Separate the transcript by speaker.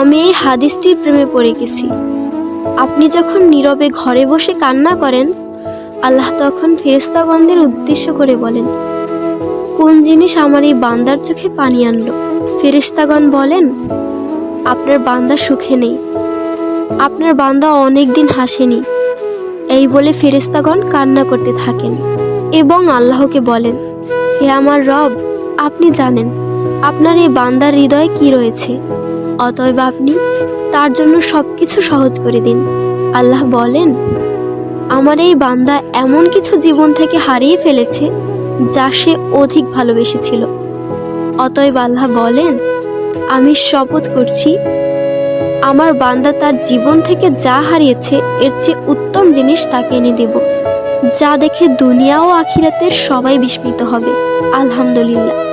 Speaker 1: আমি এই হাদিসটির প্রেমে পড়ে গেছি। আপনি যখন নীরবে ঘরে বসে কান্না করেন, আল্লাহ তখন ফেরেশতাগণদের উদ্দেশ্য করে বলেন, কোন জিনিস আমার এই বান্দার চোখে পানি আনলো? ফেরেশতাগণ বলেন, আপনার বান্দা সুখে নেই, আপনার বান্দা অনেক দিন হাসেনি। এই বলে ফেরেশতাগণ কান্না করতে থাকেন এবং আল্লাহকে বলেন, হে আমার রব, আপনি জানেন আপনার এই বান্দার হৃদয়ে কি রয়েছে, অতএব আপনি তার জন্য সবকিছু সহজ করে দিন। আল্লাহ বলেন, আমার এই বান্দা এমন কিছু জীবন থেকে হারিয়ে ফেলেছে যা সে অধিক ভালোবেসেছিল। অতএব আল্লাহ বলেন, আমি শপথ করছি, আমার বান্দা তার জীবন থেকে যা হারিয়েছে এর চেয়ে উত্তম জিনিস তাকে এনে দেব, যা দেখে দুনিয়া ও আখিরাতের সবাই বিস্মিত হবে। আলহামদুলিল্লাহ।